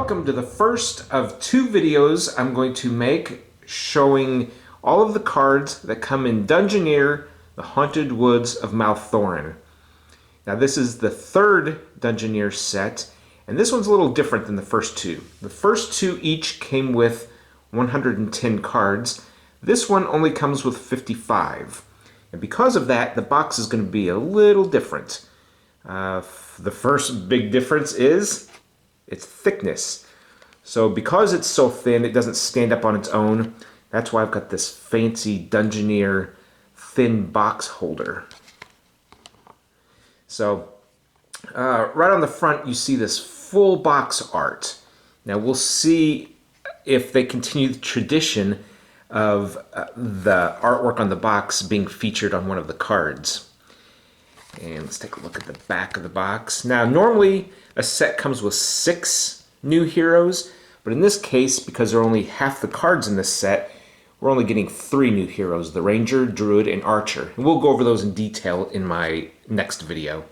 welcome to the first of two videos I'm going to make showing all of the cards that come in Dungeoneer, the Haunted Woods of Malthorin. Now this is the third Dungeoneer set, and this one's a little different than the first two. The first two each came with 110 cards. This one only comes with 55. And because of that, the box is going to be a little different. The first big difference is its thickness. So because it's so thin, it doesn't stand up on its own. That's why I've got this fancy Dungeoneer thin box holder. So right on the front you see this full box art. Now we'll see if they continue the tradition of the artwork on the box being featured on one of the cards. And let's take a look at the back of the box. Now normally a set comes with 6 new heroes, but in this case, because there are only half the cards in this set, we're only getting 3 new heroes: the Ranger, Druid, and Archer. And we'll go over those in detail in my next video.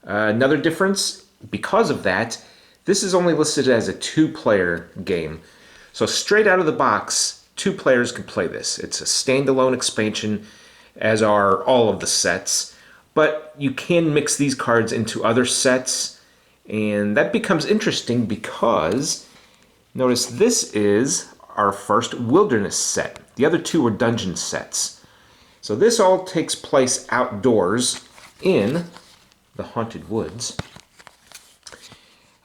Another difference, because of that, this is only listed as a 2-player game. So straight out of the box, 2 players can play this. It's a standalone expansion, as are all of the sets, but you can mix these cards into other sets, and that becomes interesting because, notice this is our first wilderness set. The other 2 were dungeon sets. So this all takes place outdoors in the Haunted Woods.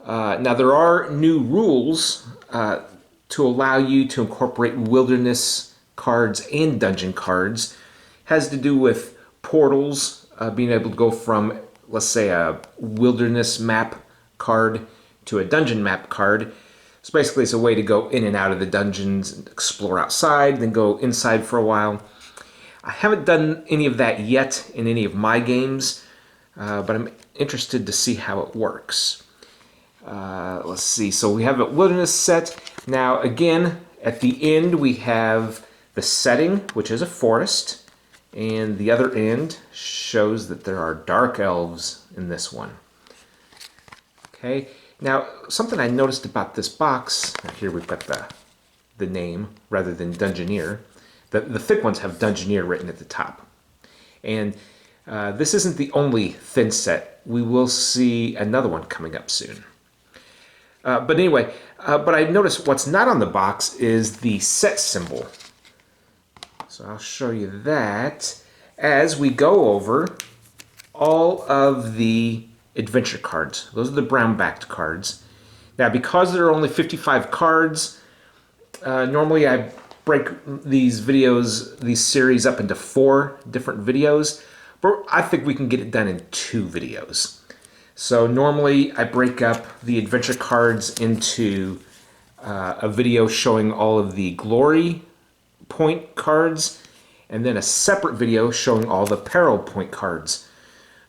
Now there are new rules to allow you to incorporate wilderness cards and dungeon cards. It has to do with portals, being able to go from, let's say, a wilderness map card to a dungeon map card. So basically it's a way to go in and out of the dungeons and explore outside, then go inside for a while. I haven't done any of that yet in any of my games, but I'm interested to see how it works. Let's see, so we have a wilderness set. Now again, at the end we have the setting, which is a forest, and the other end shows that there are dark elves in this one. Okay, now something I noticed about this box, here we've got the name rather than Dungeoneer. The thick ones have Dungeoneer written at the top. And this isn't the only thin set. We will see another one coming up soon. But anyway, but I noticed what's not on the box is the set symbol. So I'll show you that as we go over all of the adventure cards. Those are the brown-backed cards. Now because there are only 55 cards, normally I break these series up into 4 different videos, but I think we can get it done in 2 videos. So normally I break up the adventure cards into a video showing all of the glory point cards, and then a separate video showing all the peril point cards.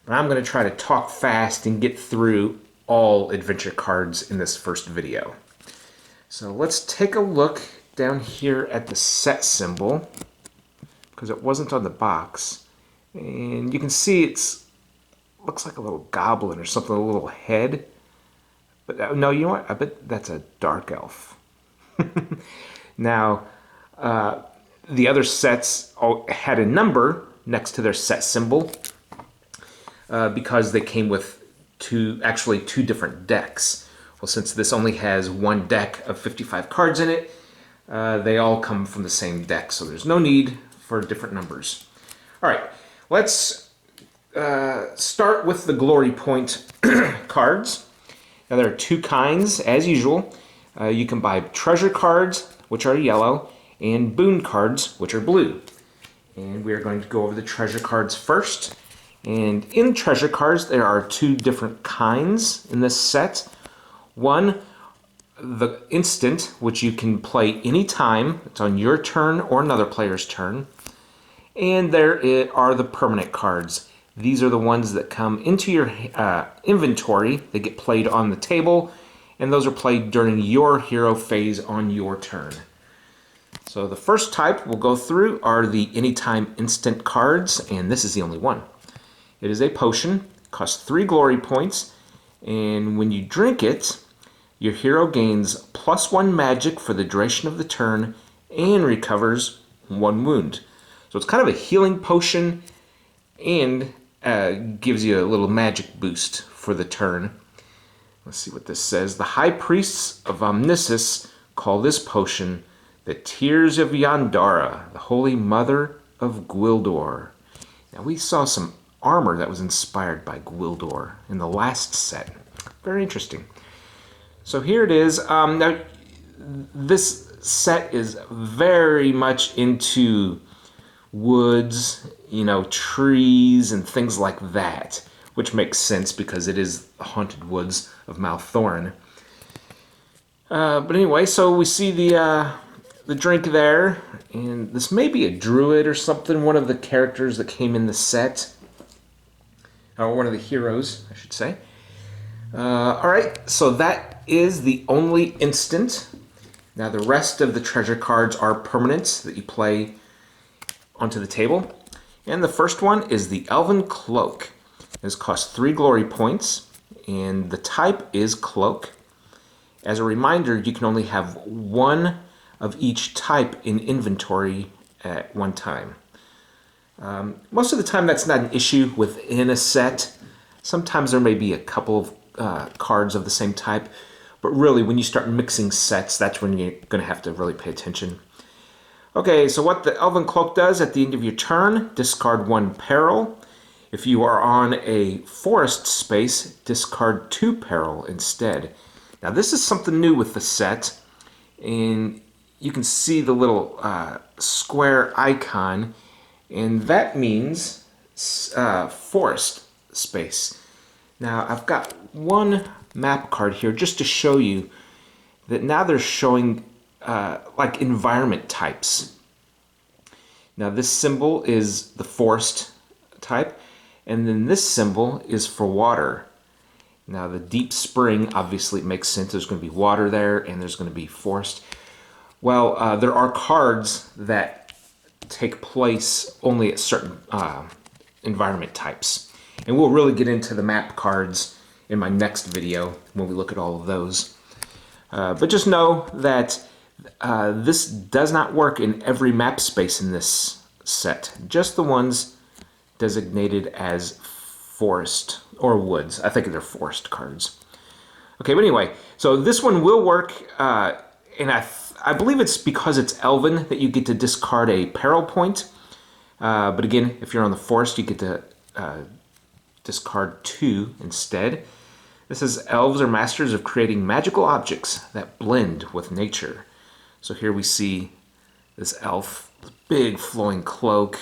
But I'm going to try to talk fast and get through all adventure cards in this first video. So let's take a look down here at the set symbol, because it wasn't on the box. And you can see looks like a little goblin or something, a little head. But no, you know what? I bet that's a dark elf. Now, the other sets all had a number next to their set symbol because they came with actually two different decks. Well, since this only has one deck of 55 cards in it, they all come from the same deck, so there's no need for different numbers. All right, let's start with the glory point cards. Now there are 2 kinds, as usual. You can buy treasure cards, which are yellow, and boon cards, which are blue. And we are going to go over the treasure cards first. And in treasure cards, there are 2 different kinds in this set. One, the instant, which you can play anytime. It's on your turn or another player's turn. And there are the permanent cards. These are the ones that come into your inventory. They get played on the table, and those are played during your hero phase on your turn. So the first type we'll go through are the anytime instant cards, and this is the only one. It is a potion, costs 3 glory points, and when you drink it, Your hero gains +1 magic for the duration of the turn and recovers 1 wound. So it's kind of a healing potion and gives you a little magic boost for the turn. Let's see what this says. The High Priests of Omnissus call this potion the Tears of Yandara, the Holy Mother of Gwildor. Now we saw some armor that was inspired by Gwildor in the last set. Very interesting. So here it is. Now this set is very much into woods, trees and things like that, which makes sense because it is the haunted woods of Malthorin. But anyway, so we see the drink there, and this may be a druid or something, one of the characters that came in the set, or one of the heroes, I should say. Alright, so that is the only instant. Now the rest of the treasure cards are permanents that you play onto the table. And the first one is the Elven Cloak. This costs 3 glory points, and the type is Cloak. As a reminder, you can only have 1 of each type in inventory at one time. Most of the time that's not an issue within a set. Sometimes there may be a couple of cards of the same type, but really when you start mixing sets, that's when you're going to have to really pay attention. Okay, so what the Elven Cloak does at the end of your turn, discard 1 peril. If you are on a forest space, discard 2 peril instead. Now this is something new with the set, and you can see the little square icon, and that means forest space. Now I've got one map card here just to show you that now they're showing like environment types. Now this symbol is the forest type, and then this symbol is for water. Now the deep spring, obviously it makes sense, there's going to be water there and there's going to be forest. Well, there are cards that take place only at certain environment types. And we'll really get into the map cards in my next video when we look at all of those. But just know that this does not work in every map space in this set. Just the ones designated as forest or woods. I think they're forest cards. Okay, but anyway, so this one will work, and I believe it's because it's Elven that you get to discard a peril point. But again, if you're on the forest, you get to discard 2 instead. This says elves are masters of creating magical objects that blend with nature. So here we see this elf, this big flowing cloak.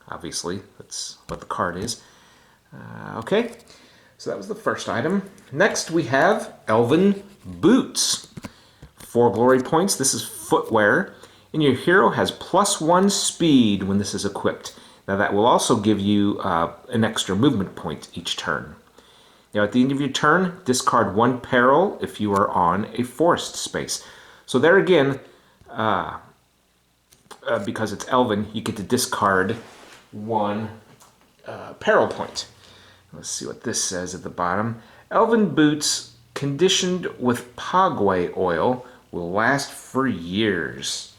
Obviously, that's what the card is. Okay, so that was the first item. Next we have Elven Boots. 4 glory points. This is footwear, and your hero has +1 speed when this is equipped. Now that will also give you an extra movement point each turn. Now at the end of your turn, discard 1 peril if you are on a forest space. So there again, because it's Elven, you get to discard 1 peril point. Let's see what this says at the bottom. Elven Boots conditioned with pogway oil will last for years.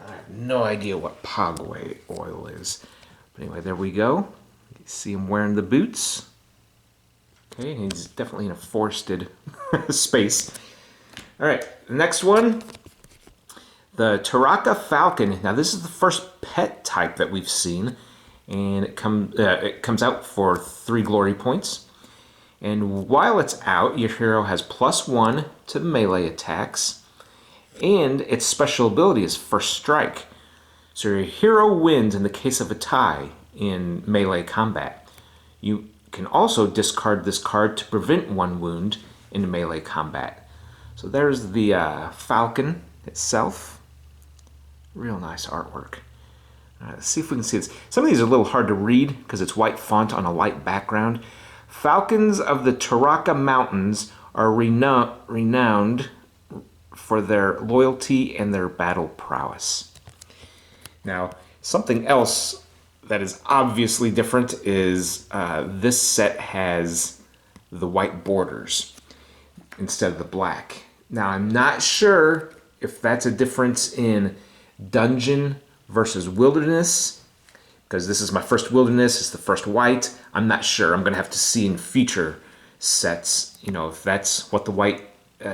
I have no idea what pogway oil is. But anyway, there we go. You see him wearing the boots. Okay, he's definitely in a forested space. All right, the next one, the Taraka Falcon. Now this is the first pet type that we've seen, and it comes out for 3 glory points. And while it's out, your hero has +1 to melee attacks, and its special ability is First Strike. So your hero wins in the case of a tie in melee combat. You can also discard this card to prevent 1 wound in melee combat. So there's the falcon itself. Real nice artwork. Let's see if we can see this. Some of these are a little hard to read because it's white font on a light background. Falcons of the Taraka Mountains are renowned for their loyalty and their battle prowess. Now, something else that is obviously different is this set has the white borders. instead of the black. Now, I'm not sure if that's a difference in dungeon versus wilderness, because this is my first wilderness, it's the first white. I'm not sure. I'm going to have to see in future sets, if that's what the white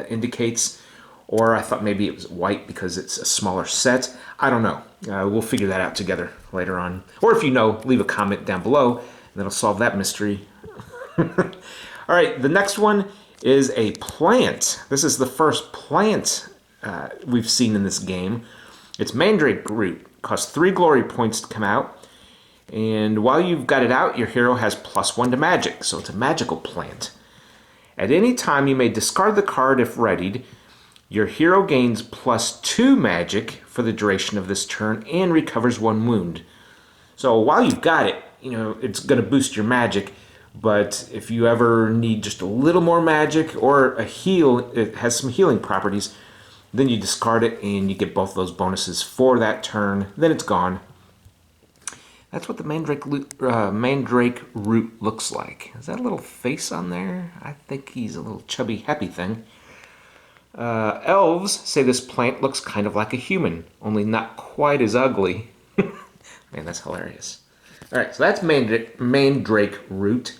indicates, or I thought maybe it was white because it's a smaller set. I don't know. We'll figure that out together later on. Or if you know, leave a comment down below, and that'll solve that mystery. All right, the next one is a plant. This is the first plant we've seen in this game. It's Mandrake Root. Costs 3 glory points to come out. And while you've got it out, your hero has +1 to magic, so it's a magical plant. At any time, you may discard the card if readied. Your hero gains +2 magic for the duration of this turn and recovers 1 wound. So while you've got it, it's going to boost your magic. But if you ever need just a little more magic or a heal, it has some healing properties, then you discard it and you get both those bonuses for that turn. Then it's gone. That's what the Mandrake Root looks like. Is that a little face on there? I think he's a little chubby, happy thing. Elves say this plant looks kind of like a human, only not quite as ugly. Man, that's hilarious. All right, so that's Mandrake Root.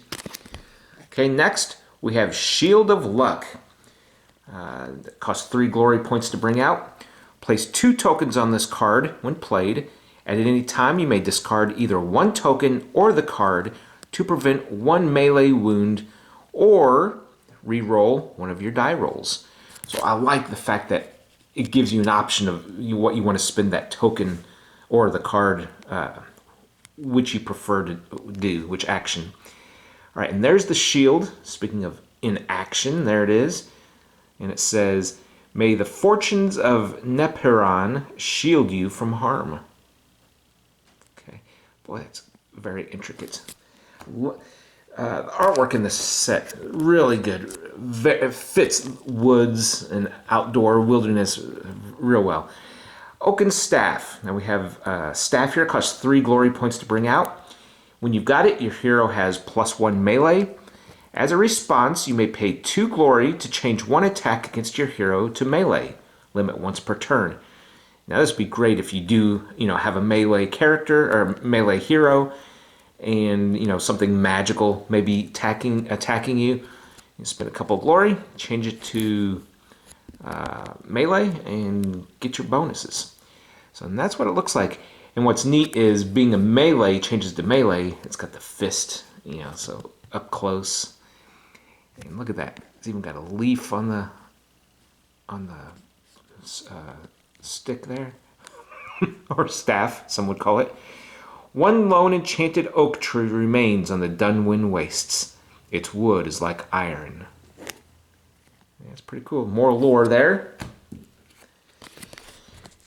Okay, next we have Shield of Luck. It costs 3 glory points to bring out. Place 2 tokens on this card when played. At any time, you may discard either 1 token or the card to prevent 1 melee wound or re-roll one of your die rolls. So I like the fact that it gives you an option of what you want to spend that token or the card, which you prefer to do, which action. All right, and there's the shield. Speaking of in action, there it is. And it says, "May the fortunes of Neperon shield you from harm." Okay, boy, that's very intricate. The artwork in this set, really good. It fits woods and outdoor wilderness real well. Oaken Staff. Now we have staff here, costs 3 glory points to bring out. When you've got it, your hero has +1 melee. As a response, you may pay 2 glory to change 1 attack against your hero to melee. Limit once per turn. Now this would be great if you do, have a melee character or melee hero, and something magical maybe attacking you. You spend a couple of glory, change it to melee, and get your bonuses. So that's what it looks like. And what's neat is being a melee changes to melee. It's got the fist, so up close. And look at that. It's even got a leaf on the stick there, or staff, some would call it. 1 lone enchanted oak tree remains on the Dungeoneer wastes. Its wood is like iron. That's pretty cool. More lore there.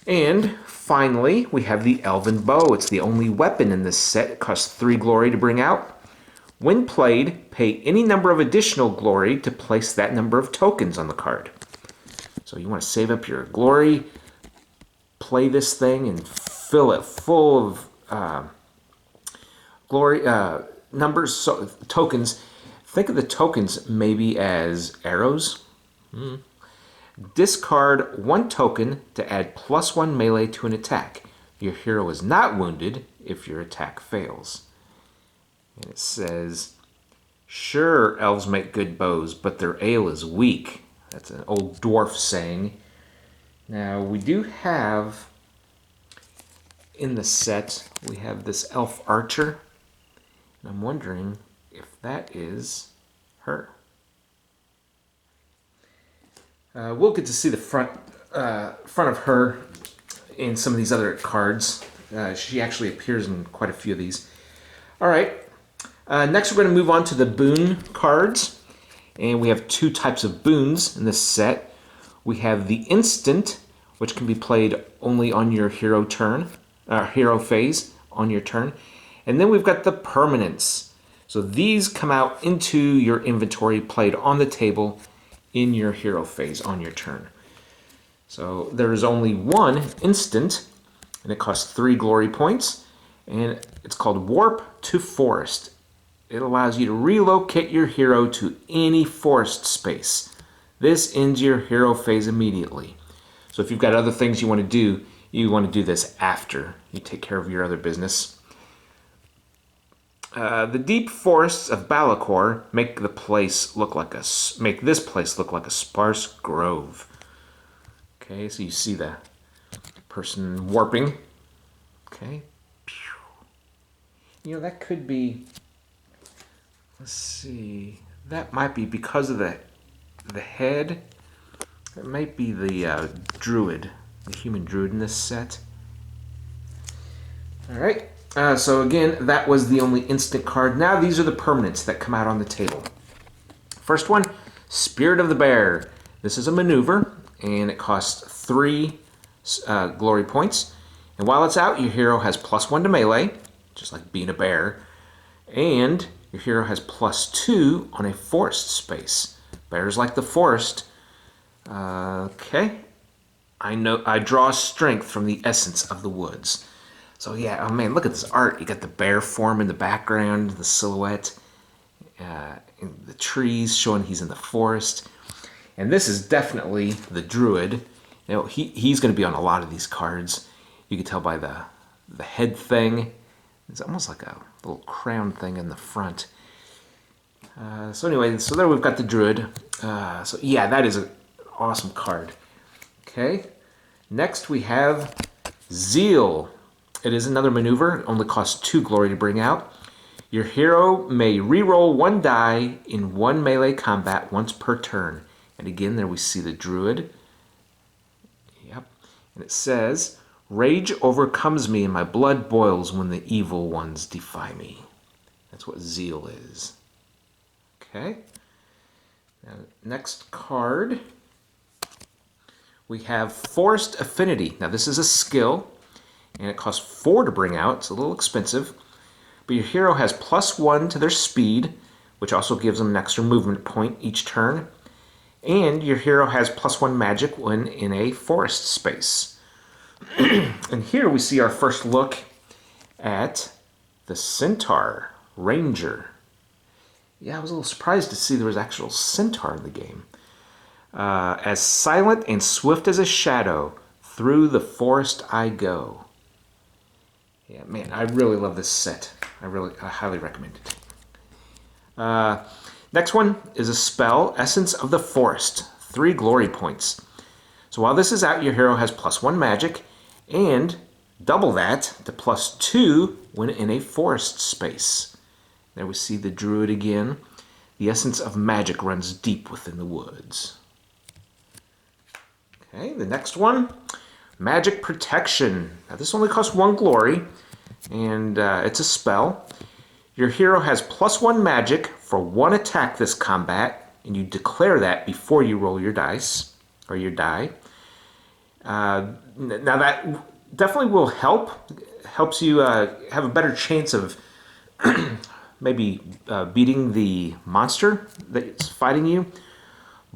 And finally, we have the Elven Bow. It's the only weapon in this set. It costs 3 glory to bring out. When played, pay any number of additional glory to place that number of tokens on the card. So you want to save up your glory, play this thing, and fill it full of glory numbers, tokens. Think of the tokens maybe as arrows. Discard 1 token to add +1 melee to an attack. Your hero is not wounded if your attack fails. And it says, "Sure, elves make good bows, but their ale is weak." That's an old dwarf saying. Now, we do have, in the set, we have this elf archer. And I'm wondering if that is her. We'll get to see the front of her in some of these other cards. She actually appears in quite a few of these. All right. Next, we're going to move on to the boon cards. And we have 2 types of boons in this set. We have the instant, which can be played only on your hero phase on your turn. And then we've got the permanents. So these come out into your inventory, played on the table in your hero phase on your turn. So there is only 1 instant, and it costs 3 glory points, and it's called Warp to Forest. It allows you to relocate your hero to any forest space. This ends your hero phase immediately. So if you've got other things you want to do, you want to do this after you take care of your other business. The deep forests of Balakor make this place look like a sparse grove. Okay, so you see the person warping. Okay. You know, that could be, let's see, that might be because of the head. It might be the druid, the human druid in this set. All right. So again, that was the only instant card. Now these are the permanents that come out on the table. First one, Spirit of the Bear. This is a maneuver, and it costs 3 glory points. And while it's out, your hero has +1 to melee, just like being a bear. And your hero has +2 on a forest space. Bears like the forest. Okay. I draw strength from the essence of the woods. So yeah, oh man, look at this art. You got the bear form in the background, the silhouette, and the trees showing he's in the forest. And this is definitely the druid. You know, he's going to be on a lot of these cards. You can tell by the head thing. It's almost like a little crown thing in the front. So anyway, so there we've got the druid. So yeah, that is an awesome card. Okay, next we have Zeal. It is another maneuver. It only costs 2 glory to bring out. Your hero may re-roll 1 die in 1 melee combat once per turn. And again, there we see the druid. Yep. And it says, Rage overcomes me and my blood boils when the evil ones defy me. That's what Zeal is. Okay. Now, next card, we have Forest Affinity. Now this is a skill, and it costs 4 to bring out. It's a little expensive. But your hero has +1 to their speed, which also gives them an extra movement point each turn. And your hero has +1 magic when in a forest space. And here we see our first look at the Centaur Ranger. Yeah, I was a little surprised to see there was actual centaur in the game. As silent and swift as a shadow, through the forest I go. Yeah, man, I really love this set. I highly recommend it. Next one is a spell, Essence of the Forest, 3 glory points. So while this is out, your hero has +1 magic, and double that to +2 when in a forest space. There we see the druid again. The essence of magic runs deep within the woods. Okay, the next one, Magic Protection. Now this only costs 1 glory, and it's a spell. Your hero has +1 magic for 1 attack this combat, and you declare that before you roll your dice, or your die. Now that definitely will helps you have a better chance of maybe beating the monster that's fighting you.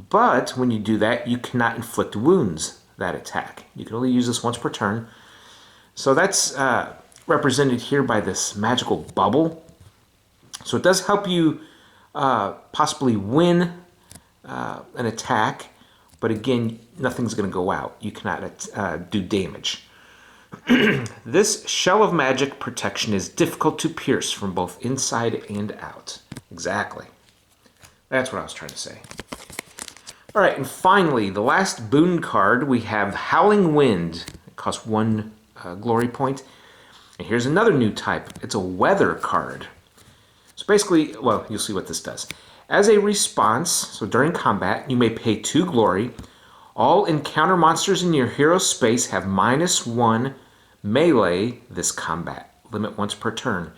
But when you do that, you cannot inflict wounds that attack. You can only use this once per turn. So that's represented here by this magical bubble. So it does help you possibly win an attack, but again, nothing's going to go out. You cannot do damage. This shell of magic protection is difficult to pierce from both inside and out. Exactly. That's what I was trying to say. All right, and finally, the last boon card, we have Howling Wind. It costs 1 glory point. And here's another new type. It's a weather card. So basically, well, you'll see what this does. As a response, so during combat, you may pay 2 glory. All encounter monsters in your hero space have -1 melee this combat. Limit once per turn.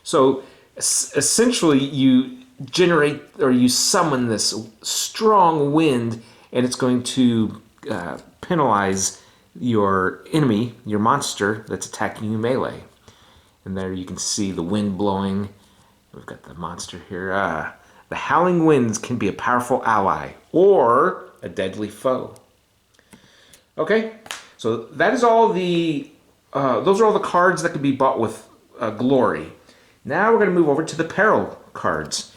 So essentially, you generate or you summon this strong wind, and it's going to penalize your enemy, your monster that's attacking you melee. And there you can see the wind blowing. We've got the monster here. The howling winds can be a powerful ally or a deadly foe. Okay, so that is all the those are all the cards that can be bought with glory. Now we're going to move over to the peril cards.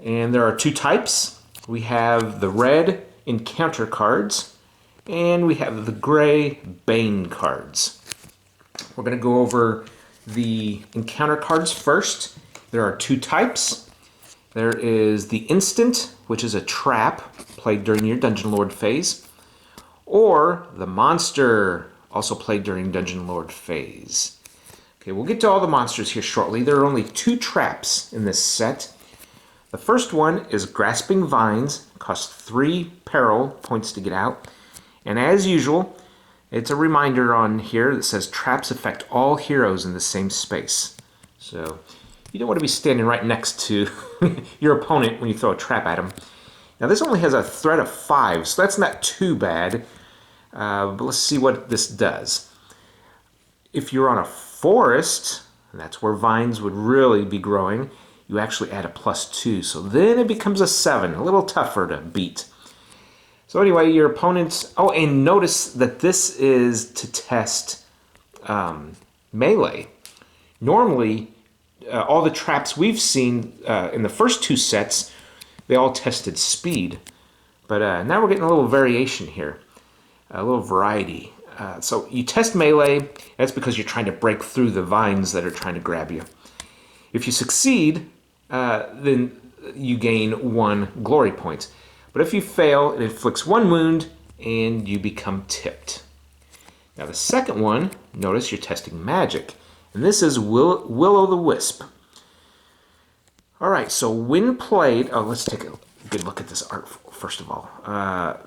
And there are 2 types. we have the red encounter cards, and we have the gray Bane cards. We're going to go over the encounter cards first. There are two types. There is the instant, which is a trap played during your Dungeon Lord phase, or the monster, also played during Dungeon Lord phase. Okay, we'll get to all the monsters here shortly. There are only two traps in this set. The first one is Grasping Vines, costs 3 peril points to get out. And as usual, it's a reminder on here that says traps affect all heroes in the same space. So you don't want to be standing right next to your opponent when you throw a trap at them. Now this only has a threat of 5, so that's not too bad. But let's see what this does. If you're on a forest, and that's where vines would really be growing, you actually add a +2, so then it becomes a 7, a little tougher to beat. So anyway, your opponents... Oh, and notice that this is to test melee. Normally, all the traps we've seen in the first two sets, they all tested speed. But now we're getting a little variation here, a little variety. So you test melee, that's because you're trying to break through the vines that are trying to grab you. If you succeed, then you gain 1 glory point. But if you fail, it inflicts 1 wound and you become tipped. Now the second one, notice you're testing magic. And this is Will-o'-the-Wisp. Alright, so when played... Oh, let's take a good look at this art first of all.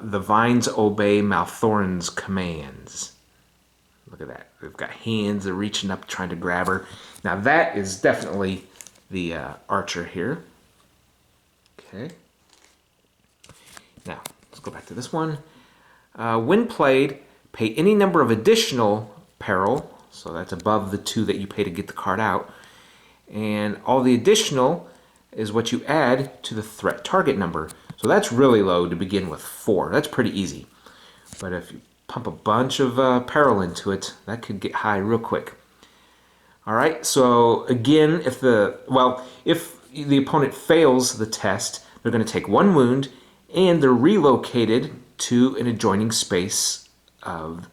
The vines obey Malthorin's commands. Look at that. They've got hands, they're reaching up trying to grab her. Now that is definitely the archer here. Okay. Now, let's go back to this one. When played, pay any number of additional peril, so that's above the 2 that you pay to get the card out, and all the additional is what you add to the threat target number. So that's really low to begin with, 4. That's pretty easy. But if you pump a bunch of peril into it, that could get high real quick. Alright, so again, if the opponent fails the test, they're going to take 1 wound, and they're relocated to an adjoining space of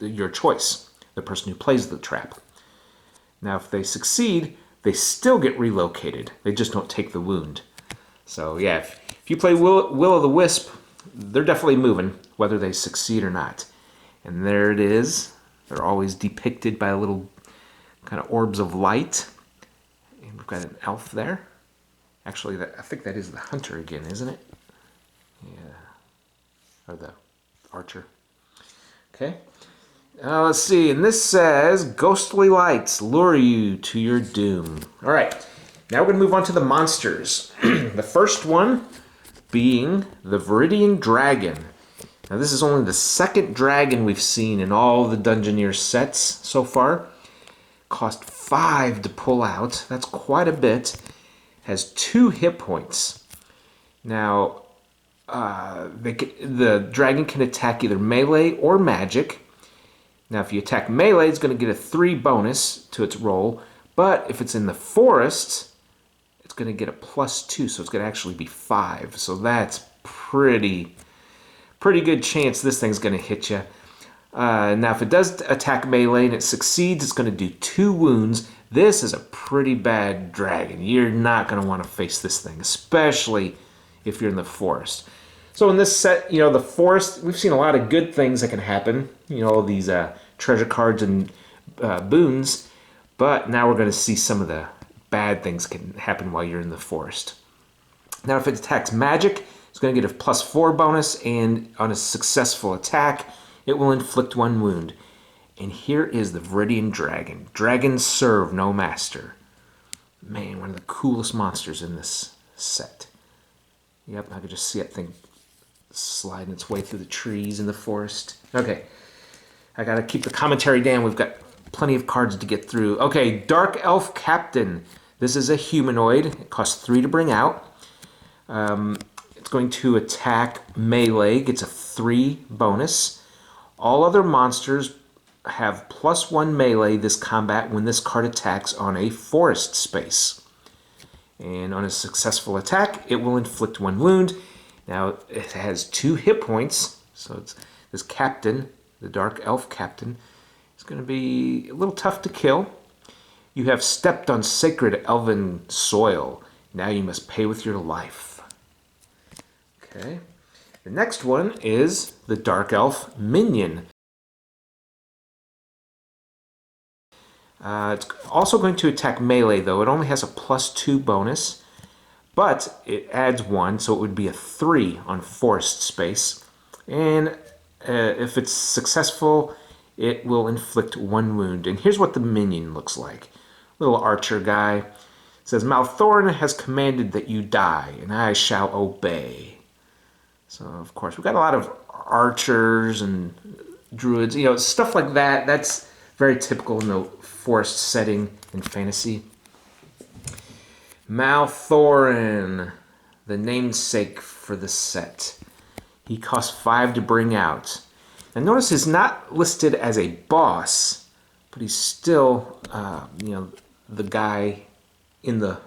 your choice, the person who plays the trap. Now if they succeed, they still get relocated. They just don't take the wound. So yeah, if you play Will-o'-the-Wisp, they're definitely moving, whether they succeed or not. And there it is. They're always depicted by little kind of orbs of light. And we've got an elf there. Actually, I think that is the hunter again, isn't it? Yeah. Or the archer. Okay. Let's see. And this says, ghostly lights lure you to your doom. All right. Now we're going to move on to the monsters. The first one being the Viridian Dragon. Now this is only the second dragon we've seen in all the Dungeoneer sets so far. Cost 5 to pull out. That's quite a bit. Has 2 hit points. Now, the dragon can attack either melee or magic. Now, if you attack melee, it's going to get a 3 bonus to its roll. But if it's in the forest, it's going to get a +2, so it's going to actually be 5. So that's pretty good chance this thing's going to hit you. Now, if it does attack melee and it succeeds, it's going to do 2 wounds. This is a pretty bad dragon. You're not going to want to face this thing, especially if you're in the forest. So in this set, the forest, we've seen a lot of good things that can happen. These treasure cards and boons. But now we're going to see some of the bad things can happen while you're in the forest. Now, if it attacks magic, it's going to get a +4 bonus, and on a successful attack, it will inflict 1 wound. And here is the Viridian Dragon. Dragons serve no master. Man, one of the coolest monsters in this set. Yep, I could just see that thing sliding its way through the trees in the forest. Okay, I gotta keep the commentary down. We've got plenty of cards to get through. Okay, Dark Elf Captain. This is a humanoid. It costs 3 to bring out. It's going to attack melee. Gets a 3 bonus. All other monsters have +1 melee this combat when this card attacks on a forest space. And on a successful attack, it will inflict 1 wound. Now it has 2 hit points, so it's this captain, the Dark Elf captain, is going to be a little tough to kill. You have stepped on sacred elven soil. Now you must pay with your life. Okay. The next one is the Dark Elf minion. It's also going to attack melee, though. It only has a +2 bonus, but it adds 1, so it would be a 3 on forest space. And if it's successful, it will inflict 1 wound. And here's what the minion looks like. Little archer guy. It says, Malthorin has commanded that you die, and I shall obey. So, of course, we've got a lot of archers and druids, stuff like that. That's very typical in the forest setting in fantasy. Malthorin, the namesake for the set. He costs 5 to bring out. Now notice he's not listed as a boss, but he's still, the guy in the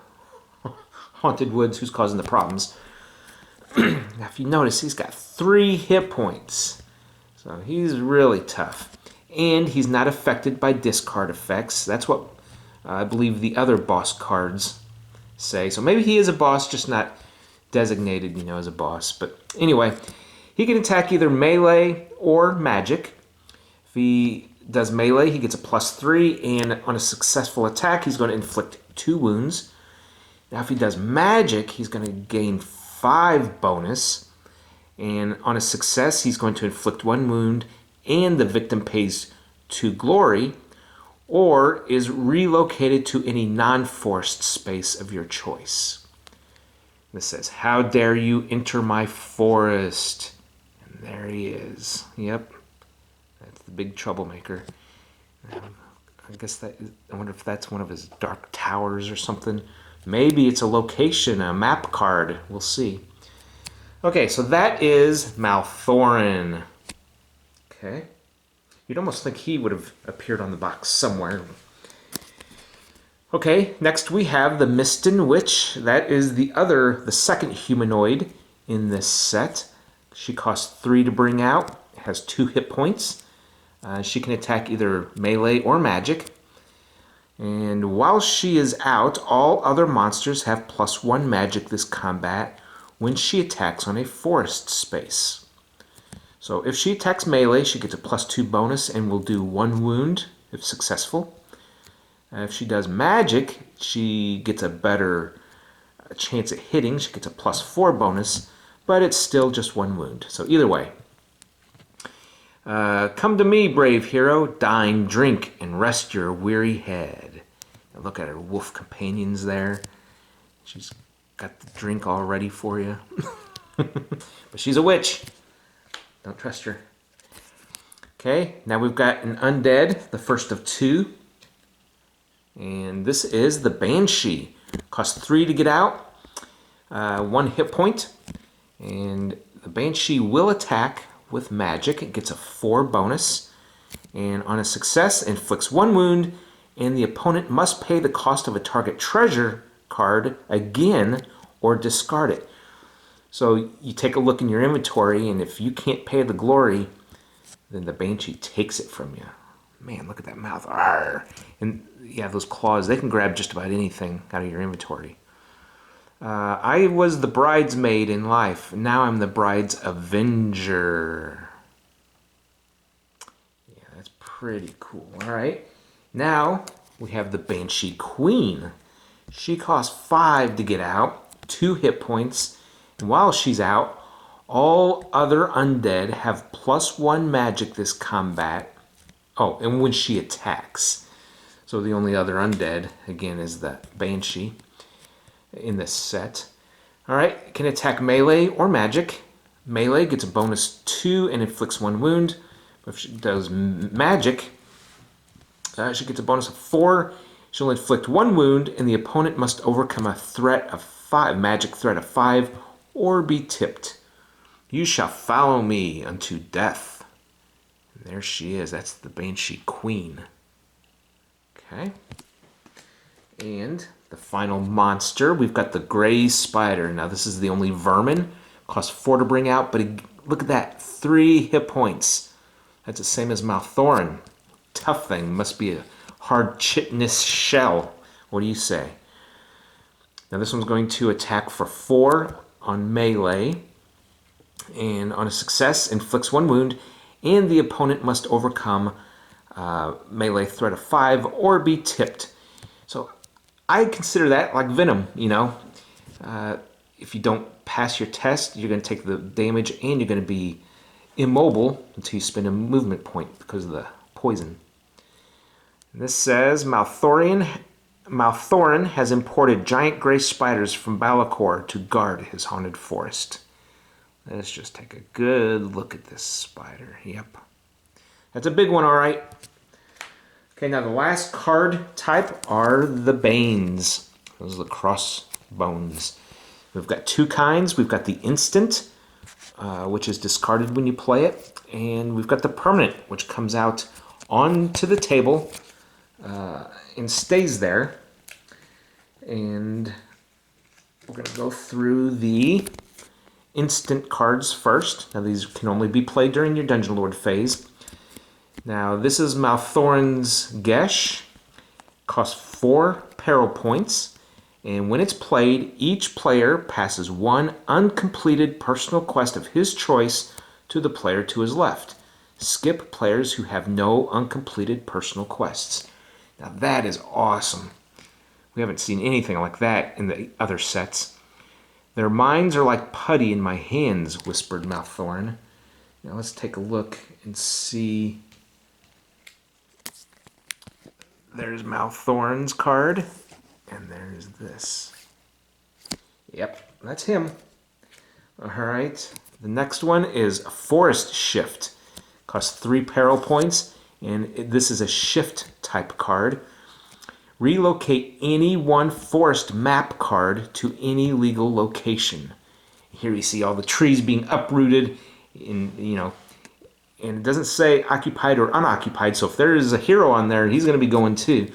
haunted woods who's causing the problems. Now if you notice, he's got 3 hit points. So he's really tough. And he's not affected by discard effects. That's what I believe the other boss cards say. So maybe he is a boss, just not designated, as a boss. But anyway, he can attack either melee or magic. If he does melee, he gets a +3, and on a successful attack, he's going to inflict 2 wounds. Now if he does magic, he's going to gain 5 bonus, and on a success, he's going to inflict 1 wound, and the victim pays 2 glory, or is relocated to any non-forest space of your choice. This says, how dare you enter my forest? And there he is. Yep, that's the big troublemaker. I guess I wonder if that's one of his dark towers or something. Maybe it's a location, a map card. We'll see. Okay, so that is Malthorin. Okay. You'd almost think he would have appeared on the box somewhere. Okay, next we have the Mistin Witch. That is the second humanoid in this set. She costs 3 to bring out, has 2 hit points. She can attack either melee or magic. And while she is out, all other monsters have +1 magic this combat when she attacks on a forest space. So if she attacks melee, she gets a +2 bonus and will do 1 wound if successful. If she does magic, she gets a better chance at hitting. She gets a +4 bonus, but it's still just 1 wound. So either way. Come to me, brave hero, dine, drink, and rest your weary head. Now look at her wolf companions there. She's got the drink all ready for you. But she's a witch. Don't trust her. Okay, now we've got an undead, the first of 2. And this is the Banshee. Costs 3 to get out, 1 hit point. And the Banshee will attack with magic. It gets a 4 bonus. And on a success, inflicts 1 wound. And the opponent must pay the cost of a target treasure card again or discard it. So you take a look in your inventory, and if you can't pay the glory, then the Banshee takes it from you. Man, look at that mouth. Arr. And yeah, those claws, they can grab just about anything out of your inventory. I was the bridesmaid in life. Now I'm the bride's avenger. Yeah, that's pretty cool. All right. Now we have the Banshee Queen. She costs 5 to get out, 2 hit points. And while she's out, all other undead have +1 magic this combat. Oh, and when she attacks. So the only other undead, again, is the Banshee in this set. Alright, can attack melee or magic. Melee gets a bonus 2 and inflicts 1 wound. If she does magic, she gets a bonus of 4. She'll inflict 1 wound, and the opponent must overcome a threat of 5, magic threat of 5, or be tipped. You shall follow me unto death. And there she is. That's the Banshee Queen. Okay. And the final monster, we've got the Gray Spider. Now this is the only vermin. Costs 4 to bring out, but look at that, 3 hit points. That's the same as Malthorin. Tough thing, must be a hard chitinous shell. What do you say? Now this one's going to attack for 4 on melee, and on a success, inflicts 1 wound, and the opponent must overcome melee threat of 5 or be tipped. So I consider that like Venom, you know. If you don't pass your test, you're going to take the damage and you're going to be immobile until you spend a movement point because of the poison. And this says Malthorin has imported giant gray spiders from Balakor to guard his haunted forest. Let's just take a good look at this spider. Yep. That's a big one, all right. Okay, now the last card type are the Banes. Those are the crossbones. We've got 2 kinds. We've got the instant, which is discarded when you play it, and we've got the permanent, which comes out onto the table and stays there. And we're going to go through the instant cards first. Now these can only be played during your Dungeon Lord phase. Now this is Malthorin's Gesh. Costs 4 peril points. And when it's played, each player passes 1 uncompleted personal quest of his choice to the player to his left. Skip players who have no uncompleted personal quests. Now that is awesome. We haven't seen anything like that in the other sets. Their minds are like putty in my hands, whispered Malthorin. Now let's take a look and see. There's Malthorin's card. And there's this. Yep, that's him. All right. The next one is Forest Shift. Costs 3 peril points, and this is a shift type card. Relocate any one forest map card to any legal location. Here you see all the trees being uprooted, and it doesn't say occupied or unoccupied. So if there is a hero on there, he's going to be going too.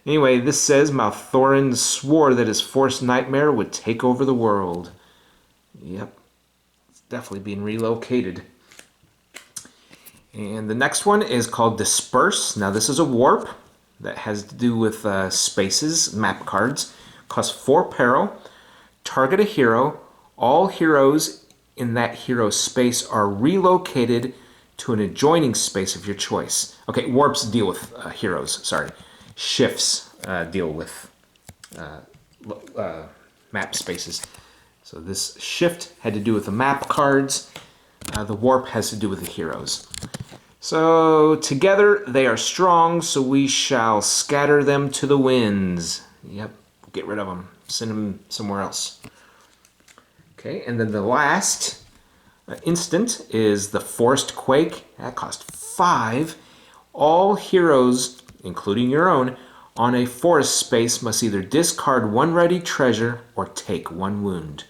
Anyway, this says Malthorin swore that his forest nightmare would take over the world. Yep, it's definitely being relocated. And the next one is called Disperse. Now this is a warp that has to do with spaces, map cards. Costs 4 peril. Target a hero. All heroes in that hero's space are relocated to an adjoining space of your choice. Okay, warps deal with heroes, sorry. Shifts deal with map spaces. So this shift had to do with the map cards. The warp has to do with the heroes. So together they are strong, so we shall scatter them to the winds. Yep, get rid of them. Send them somewhere else. Okay, and then the last instant is the Forest Quake. That costs 5. All heroes, including your own, on a forest space must either discard 1 ready treasure or take 1 wound.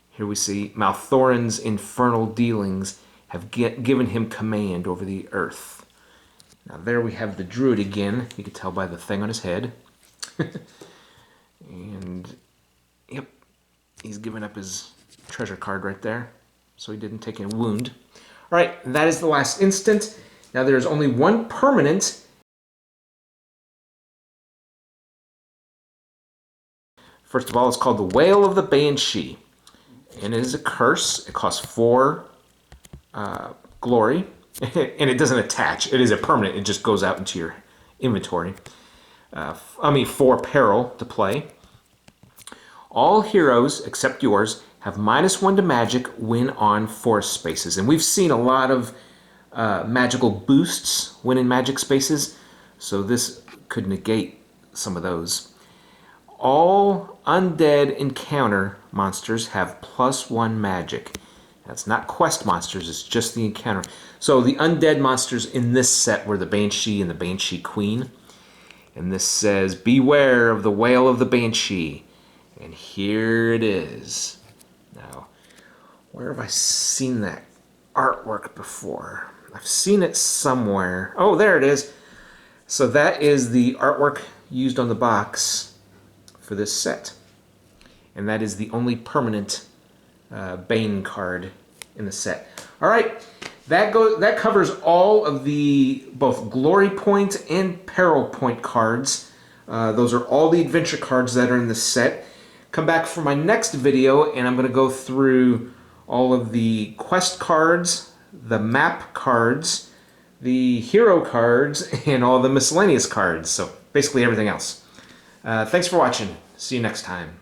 Here we see Malthorin's infernal dealings have given him command over the earth. Now there we have the druid again. You can tell by the thing on his head. And, yep, he's given up his treasure card right there. So he didn't take a wound. All right, that is the last instant. Now there's only 1 permanent. First of all, it's called the Wail of the Banshee. And it is a curse. It costs 4 glory. And it doesn't attach. It is a permanent. It just goes out into your inventory. 4 peril to play. All heroes, except yours, have -1 to magic when on forest spaces. And we've seen a lot of magical boosts when in magic spaces. So this could negate some of those. All undead encounter monsters have +1 magic. That's not quest monsters, it's just the encounter. So the undead monsters in this set were the Banshee and the Banshee Queen. And this says, beware of the wail of the Banshee. And here it is. Now, where have I seen that artwork before? I've seen it somewhere. Oh, there it is. So that is the artwork used on the box for this set. And that is the only permanent Bane card in the set. All right, that covers all of the both Glory Point and Peril Point cards. Those are all the adventure cards that are in the set. Come back for my next video, and I'm going to go through all of the quest cards, the map cards, the hero cards, and all the miscellaneous cards. So basically everything else. Thanks for watching. See you next time.